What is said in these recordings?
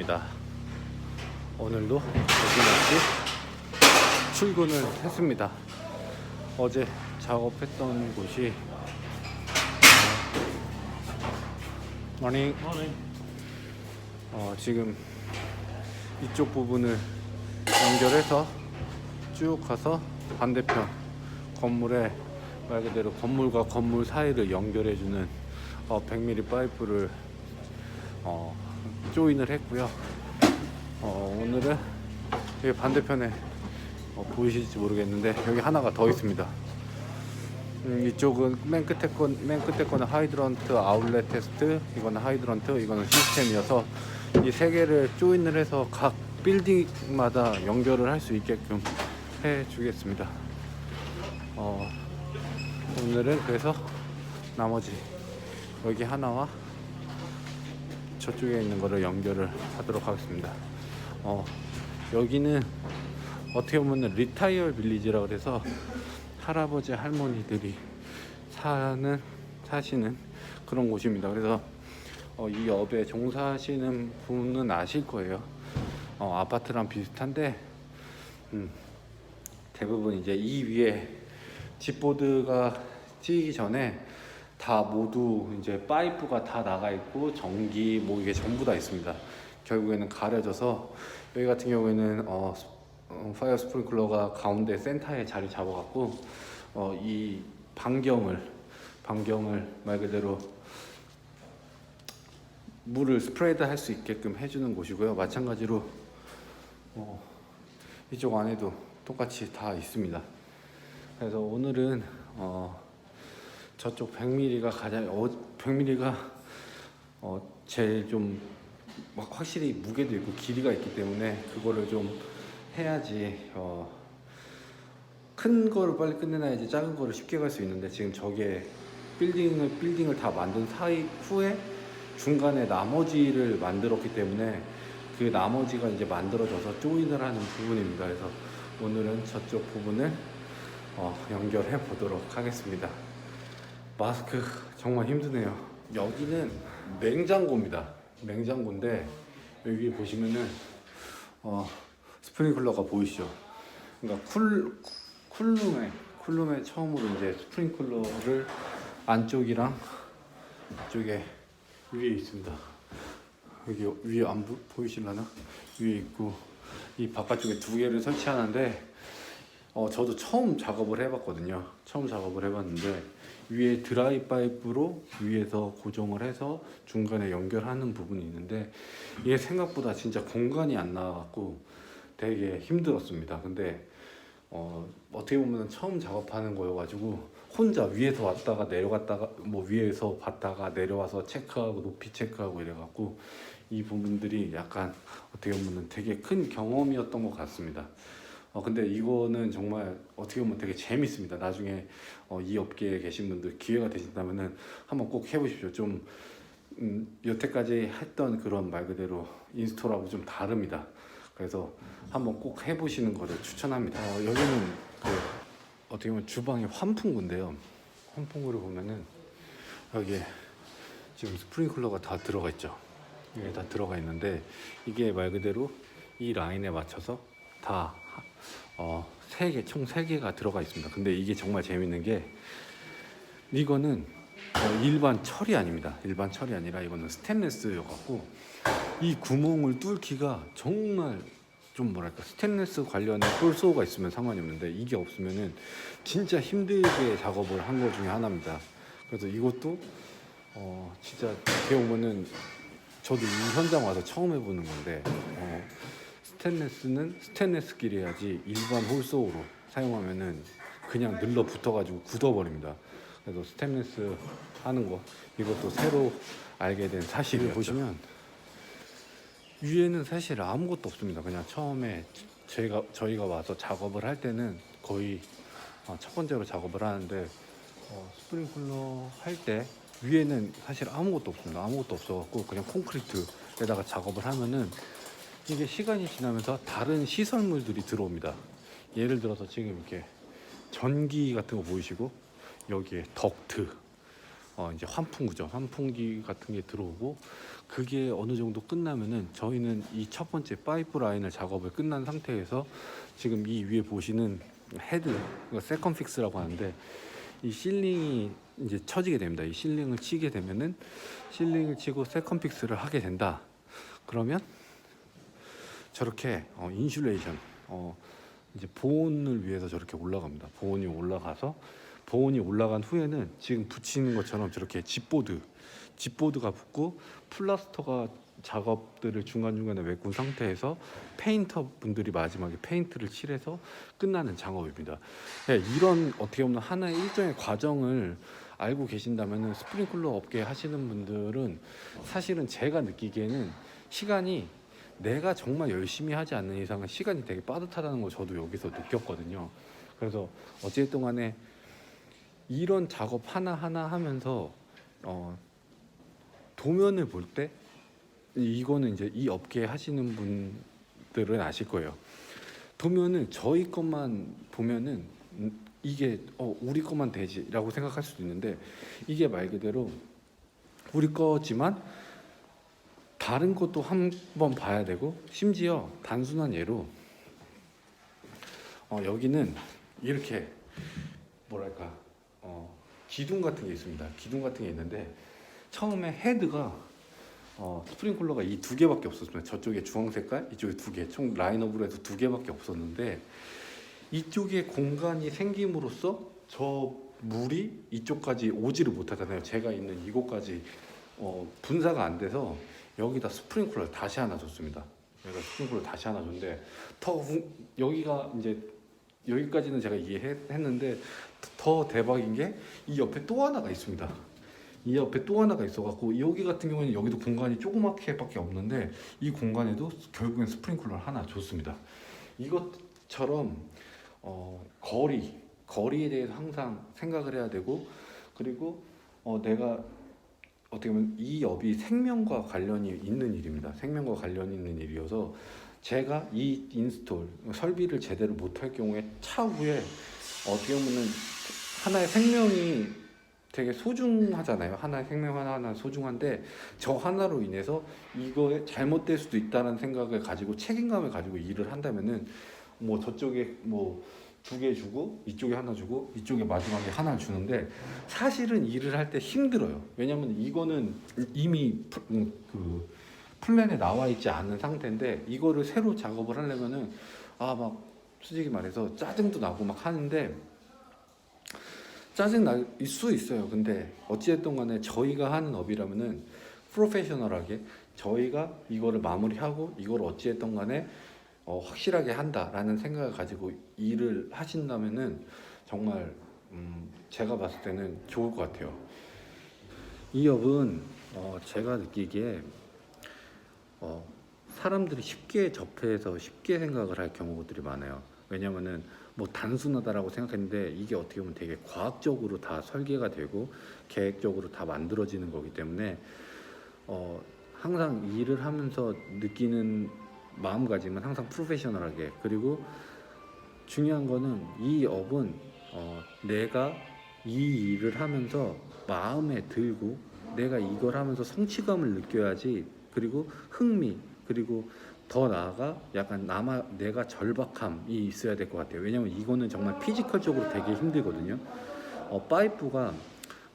아침입니다. 오늘도 어김없이 출근을 했습니다. 어제 작업했던 곳이 지금 이쪽 부분을 연결해서 쭉 가서 반대편 건물에 말 그대로 건물과 건물 사이를 연결해주는 100mm 파이프를 조인을 했고요. 오늘은 여기 반대편에 보이실지 모르겠는데 여기 하나가 더 있습니다. 이쪽은 맨 끝에 거는 하이드런트 아울렛 테스트, 이거는 하이드런트, 이거는 시스템이어서 이 세 개를 조인을 해서 각 빌딩마다 연결을 할 수 있게끔 해주겠습니다. 오늘은 그래서 나머지 여기 하나와 저쪽에 있는 거를 연결을 하도록 하겠습니다. 여기는 어떻게 보면 리타이어 빌리지라 그래서 할아버지 할머니들이 사시는 그런 곳입니다. 그래서 이 업에 종사하시는 분은 아실 거예요. 아파트랑 비슷한데 대부분 이제 이 위에 집보드가 찌기 전에 다 모두 이제 파이프가 다 나가 있고 전기 뭐 이게 전부 다 있습니다. 결국에는 가려져서 여기 같은 경우에는 파이어 스프링클러가 가운데 센터에 자리 잡아갖고 이 반경을 말 그대로 물을 스프레드 할 수 있게끔 해주는 곳이고요. 마찬가지로 이쪽 안에도 똑같이 다 있습니다. 그래서 오늘은 저쪽 100mm가 가장 100mm가 제일 좀 확실히 무게도 있고 길이가 있기 때문에 그거를 좀 해야지 큰 거를 빨리 끝내놔야지 작은 거를 쉽게 갈 수 있는데 지금 저게 빌딩을 다 만든 후에 중간에 나머지를 만들었기 때문에 그 나머지가 이제 만들어져서 조인을 하는 부분입니다. 그래서 오늘은 저쪽 부분을 연결해 보도록 하겠습니다. 마스크 정말 힘드네요. 여기는 냉장고입니다. 냉장고인데 여기 보시면은 스프링클러가 보이시죠? 그러니까 쿨룸에 처음으로 이제 스프링클러를 안쪽이랑 이쪽에 위에 있습니다. 여기 위에 안 보이실라나? 위에 있고 이 바깥쪽에 두 개를 설치하는데 저도 처음 작업을 해봤거든요. 처음 작업을 해봤는데 위에 드라이 파이프로 위에서 고정을 해서 중간에 연결하는 부분이 있는데 이게 생각보다 진짜 공간이 안 나와갖고 되게 힘들었습니다. 근데 어떻게 보면 처음 작업하는 거여가지고 혼자 위에서 왔다가 내려갔다가 뭐 위에서 봤다가 내려와서 체크하고 높이 체크하고 이래갖고 이 부분들이 약간 어떻게 보면 되게 큰 경험이었던 것 같습니다. 근데 이거는 정말 어떻게 보면 되게 재밌습니다. 나중에 이 업계에 계신 분들 기회가 되신다면은 한번 꼭 해보십시오. 좀 여태까지 했던 그런 말 그대로 인스톨하고 좀 다릅니다. 그래서 한번 꼭 해보시는 거를 추천합니다. 여기는 어떻게 보면 주방의 환풍구인데요. 환풍구를 보면은 여기에 지금 스프링클러가 다 들어가 있죠. 이게 다 들어가 있는데 이게 말 그대로 이 라인에 맞춰서 다 총 3개가 들어가 있습니다. 근데 이게 정말 재밌는 게 이거는 일반 철이 아닙니다. 일반 철이 아니라 이거는 스테인리스여갖고 이 구멍을 뚫기가 정말 좀 뭐랄까 스테인리스 관련의 홀소가 있으면 상관이 없는데 이게 없으면은 진짜 힘들게 작업을 한 것 중에 하나입니다. 그래서 이것도 진짜 어떻게 보면은 저도 이 현장 와서 처음 해보는 건데 스테인리스는 스테인리스끼리 해야지 일반 홀소로 사용하면은 그냥 늘러 붙어가지고 굳어버립니다. 그래서 스테인리스 하는 거 이것도 새로 알게 된 사실이었죠. 보시면 위에는 사실 아무것도 없습니다. 그냥 처음에 저희가 와서 작업을 할 때는 거의 첫 번째로 작업을 하는데 스프링클러 할 때 위에는 사실 아무것도 없습니다. 아무것도 없어갖고 그냥 콘크리트에다가 작업을 하면은 이게 시간이 지나면서 다른 시설물들이 들어옵니다. 예를 들어서 지금 이렇게 전기 같은 거 보이시고 여기에 덕트 이제 환풍구죠. 환풍기 같은 게 들어오고 그게 어느 정도 끝나면은 저희는 이 첫 번째 파이프라인을 작업을 끝난 상태에서 지금 이 위에 보시는 헤드, 이거 세컨 픽스라고 하는데 이 실링이 이제 쳐지게 됩니다. 이 실링을 치게 되면은 실링을 치고 세컨 픽스를 하게 된다. 그러면 저렇게 인슐레이션 이제 보온을 위해서 저렇게 올라갑니다. 보온이 올라가서 보온이 올라간 후에는 지금 붙이는 것처럼 저렇게 집보드가 붙고 플라스터가 작업들을 중간중간에 메꾼 상태에서 페인터 분들이 마지막에 페인트를 칠해서 끝나는 작업입니다. 네, 이런 어떻게 보면 하나의 일정의 과정을 알고 계신다면 스프링클러 업계 하시는 분들은 사실은 제가 느끼기에는 시간이 내가 정말 열심히 하지 않는 이상은 시간이 되게 빠듯하다는 걸 저도 여기서 느꼈거든요. 그래서 어쨌든 간에 이런 작업 하나하나 하면서 도면을 볼 때 이거는 이제 이 업계에 하시는 분들은 아실 거예요. 도면은 저희 것만 보면은 이게 우리 것만 되지라고 생각할 수도 있는데 이게 말 그대로 우리 거지만 다른 것도 한번 봐야 되고 심지어 단순한 예로 여기는 이렇게 뭐랄까 기둥 같은 게 있습니다. 기둥 같은 게 있는데 처음에 헤드가 스프링클러가 이 두 개밖에 없었습니다. 저쪽에 주황 색깔, 이쪽에 두 개, 총 라인업으로 해서 두 개밖에 없었는데 이쪽에 공간이 생김으로써 저 물이 이쪽까지 오지를 못하잖아요. 제가 있는 이곳까지 분사가 안 돼서 여기다 스프링클러를 다시 하나 줬습니다. 여기다 스프링클러를 다시 하나 줬는데 여기가 이제 여기까지는 제가 이해했는데 더 대박인 게 이 옆에 또 하나가 있습니다. 이 옆에 또 하나가 있어갖고 여기 같은 경우에는 여기도 공간이 조그맣게밖에 없는데 이 공간에도 결국엔 스프링클러를 하나 줬습니다. 이것처럼 거리에 대해서 항상 생각을 해야 되고 그리고 내가 어떻게 보면 이 업이 생명과 관련이 있는 일입니다. 생명과 관련이 있는 일이어서 제가 이 인스톨 설비를 제대로 못할 경우에 차후에 어떻게 보면 하나의 생명이 되게 소중하잖아요. 하나의 생명 하나 소중한데 저 하나로 인해서 이거에 잘못될 수도 있다는 생각을 가지고 책임감을 가지고 일을 한다면은 뭐 저쪽에 뭐 두 개 주고 이쪽에 하나 주고 이쪽에 마지막에 하나 주는데 사실은 일을 할 때 힘들어요. 왜냐면 이거는 이미 그 플랜에 나와 있지 않은 상태인데 이거를 새로 작업을 하려면은 막 솔직히 말해서 짜증도 나고 막 하는데 짜증 날 수 있어요. 근데 어찌됐든 간에 저희가 하는 업이라면은 프로페셔널하게 저희가 이거를 마무리하고 이걸 어찌됐든 간에 확실하게 한다라는 생각을 가지고 일을 하신다면은 정말 제가 봤을 때는 좋을 것 같아요. 이 업은 제가 느끼기에 사람들이 쉽게 접해서 쉽게 생각을 할 경우들이 많아요. 왜냐면은 뭐 단순하다라고 생각했는데 이게 어떻게 보면 되게 과학적으로 다 설계가 되고 계획적으로 다 만들어지는 거기 때문에 항상 일을 하면서 느끼는 마음가짐은 항상 프로페셔널하게 그리고 중요한 거는 이 업은 내가 이 일을 하면서 마음에 들고 내가 이걸 하면서 성취감을 느껴야지 그리고 흥미 그리고 더 나아가 약간 내가 절박함이 있어야 될 것 같아요. 왜냐면 이거는 정말 피지컬적으로 되게 힘들거든요. 파이프가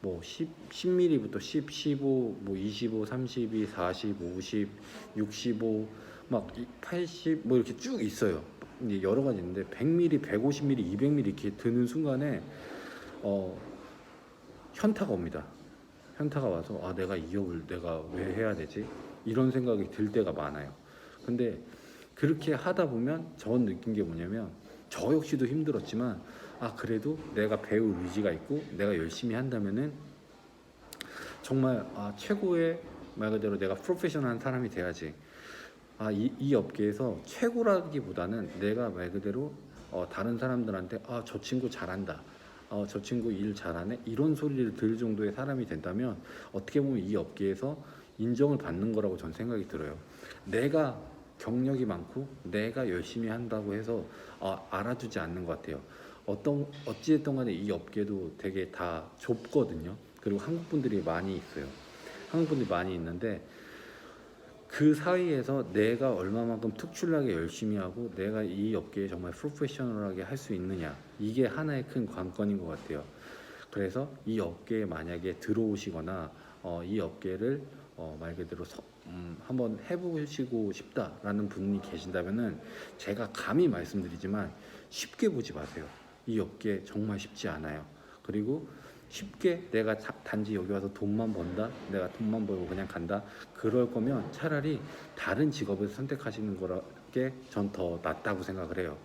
뭐 10mm부터 10, 15, 뭐 25, 32, 40, 50, 65, 막 80, 뭐 이렇게 쭉 있어요. 이제 여러 가지 있는데 100mm, 150mm, 200mm 이렇게 드는 순간에 현타가 옵니다. 현타가 와서 내가 이 업을 내가 왜 해야 되지? 이런 생각이 들 때가 많아요. 근데 그렇게 하다 보면 전 느낀 게 뭐냐면 저 역시도 힘들었지만 그래도 내가 배울 의지가 있고 내가 열심히 한다면은 정말 최고의 말 그대로 내가 프로페셔널한 사람이 돼야지. 이 업계에서 최고라기보다는 내가 말 그대로 다른 사람들한테 저 친구 잘한다. 저 친구 일 잘하네. 이런 소리를 들을 정도의 사람이 된다면 어떻게 보면 이 업계에서 인정을 받는 거라고 전 생각이 들어요. 내가 경력이 많고 내가 열심히 한다고 해서 알아주지 않는 것 같아요. 어찌됐든 간에 이 업계도 되게 다 좁거든요. 그리고 한국 분들이 많이 있어요. 한국 분들이 많이 있는데 그 사이에서 내가 얼마만큼 특출나게 열심히 하고 내가 이 업계에 정말 프로페셔널하게 할 수 있느냐, 이게 하나의 큰 관건인 것 같아요. 그래서 이 업계에 만약에 들어오시거나 이 업계를 말 그대로 한번 해보시고 싶다라는 분이 계신다면은 제가 감히 말씀드리지만 쉽게 보지 마세요. 이 업계 정말 쉽지 않아요. 그리고 쉽게 내가 단지 여기 와서 돈만 번다, 내가 돈만 벌고 그냥 간다, 그럴 거면 차라리 다른 직업을 선택하시는 거게 전 더 낫다고 생각을 해요.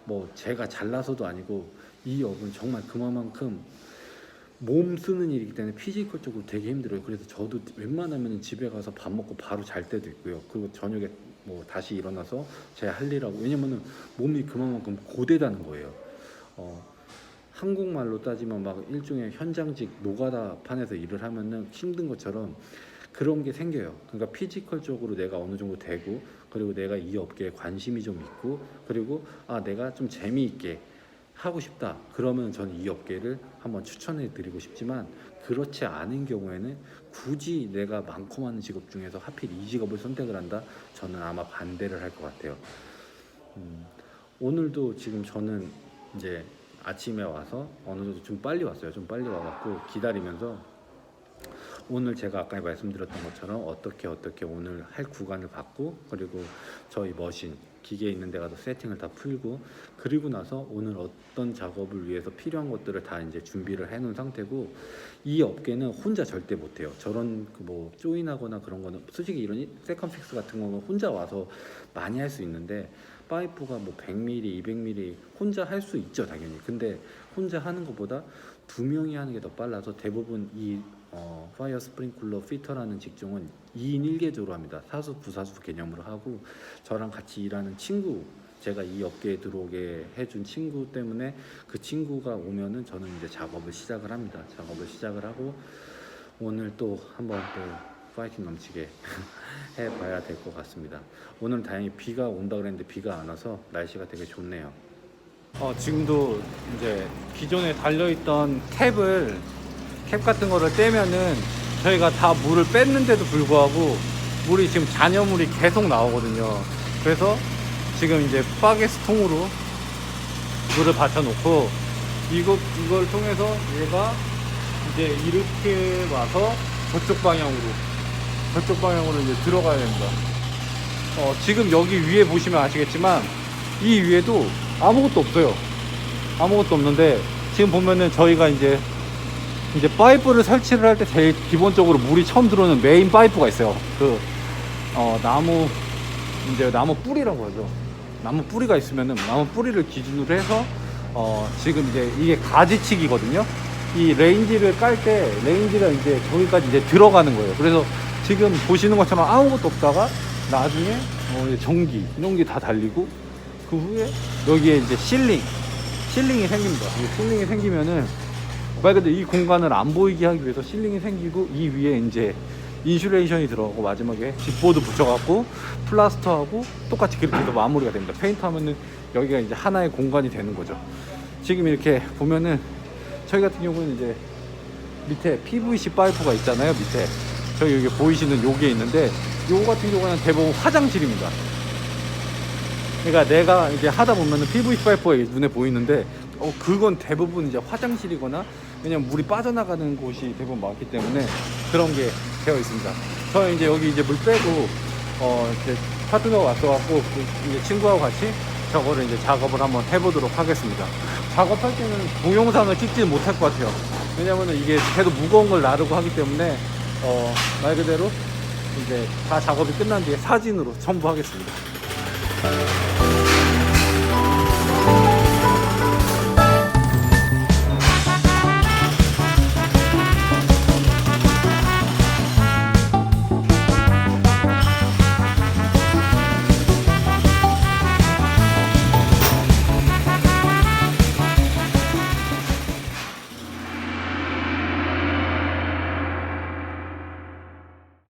뭐 제가 잘나서도 아니고 이 업은 정말 그만큼 몸 쓰는 일이기 때문에 피지컬적으로 되게 힘들어요. 그래서 저도 웬만하면 집에 가서 밥 먹고 바로 잘 때도 있고요. 그리고 저녁에 뭐 다시 일어나서 제 할 일하고, 왜냐면은 몸이 그만큼 고되다는 거예요. 한국말로 따지면 막 일종의 현장직 노가다판에서 일을 하면은 힘든 것처럼 그런 게 생겨요. 그러니까 피지컬적으로 내가 어느 정도 되고, 그리고 내가 이 업계에 관심이 좀 있고, 그리고 내가 좀 재미있게 하고 싶다, 그러면 저는 이 업계를 한번 추천해 드리고 싶지만, 그렇지 않은 경우에는 굳이 내가 많고 많은 직업 중에서 하필 이 직업을 선택을 한다? 저는 아마 반대를 할 것 같아요. 오늘도 지금 저는 이제 아침에 와서 어느 정도 좀 빨리 왔어요. 좀 빨리 와갖고 기다리면서 오늘 제가 아까 말씀드렸던 것처럼 어떻게 오늘 할 구간을 받고, 그리고 저희 머신 기계 있는 데 가서 세팅을 다 풀고, 그리고 나서 오늘 어떤 작업을 위해서 필요한 것들을 다 이제 준비를 해 놓은 상태고, 이 업계는 혼자 절대 못 해요. 저런 뭐 조인하거나 그런 거는 솔직히 이런 세컨 픽스 같은 거는 혼자 와서 많이 할 수 있는데, 파이프가 뭐 100mm, 200mm 혼자 할 수 있죠, 당연히. 근데 혼자 하는 것보다 두 명이 하는 게 더 빨라서, 대부분 이 파이어 스프링클러 피터라는 직종은 2인 1개조로 합니다. 사수 부사수 개념으로 하고, 저랑 같이 일하는 친구, 제가 이 업계에 들어오게 해준 친구 때문에 그 친구가 오면은 저는 이제 작업을 시작을 합니다. 작업을 시작을 하고, 오늘 또 한번 또 파이팅 넘치게 해봐야 될 것 같습니다. 오늘 다행히 비가 온다 그랬는데 비가 안 와서 날씨가 되게 좋네요. 지금도 이제 기존에 달려있던 캡 같은 거를 떼면은 저희가 다 물을 뺐는데도 불구하고 물이 지금 잔여물이 계속 나오거든요. 그래서 지금 이제 바게스통으로 물을 받쳐놓고, 이걸 통해서 얘가 이제 이렇게 와서 저쪽 방향으로 이제 들어가야 됩니다. 지금 여기 위에 보시면 아시겠지만 이 위에도 아무것도 없어요. 아무것도 없는데, 지금 보면은 저희가 이제 파이프를 설치를 할 때 제일 기본적으로 물이 처음 들어오는 메인 파이프가 있어요. 나무 뿌리라고 하죠. 나무 뿌리가 있으면은 나무 뿌리를 기준으로 해서 지금 이제 이게 가지치기거든요. 이 레인지를 깔 때 레인지가 이제 저기까지 이제 들어가는 거예요. 그래서 지금 보시는 것처럼 아무것도 없다가 나중에 전기 다 달리고, 그 후에 여기에 이제 실링이 생깁니다. 실링이 생기면은 말 그대로 이 공간을 안 보이게 하기 위해서 실링이 생기고, 이 위에 이제 인슐레이션이 들어가고, 마지막에 집보드 붙여갖고 플라스터하고 똑같이 그렇게 해서 마무리가 됩니다. 페인트 하면은 여기가 이제 하나의 공간이 되는 거죠. 지금 이렇게 보면은 저희 같은 경우는 이제 밑에 PVC 파이프가 있잖아요. 밑에 저기 여기 보이시는 요게 있는데, 요거 같은 경우는 대부분 화장실입니다. 그러니까 내가 이제 하다 보면은 PVC 파이프가 눈에 보이는데, 그건 대부분 이제 화장실이거나, 왜냐면 물이 빠져나가는 곳이 대부분 많기 때문에 그런 게 되어 있습니다. 저는 이제 여기 이제 물 빼고 이제 파트너가 왔어갖고 이제 친구하고 같이 저거를 이제 작업을 한번 해보도록 하겠습니다. 작업할 때는 동영상을 찍지는 못할 것 같아요. 왜냐면은 이게 계속 무거운 걸 나르고 하기 때문에 말 그대로 이제 다 작업이 끝난 뒤에 사진으로 첨부하겠습니다.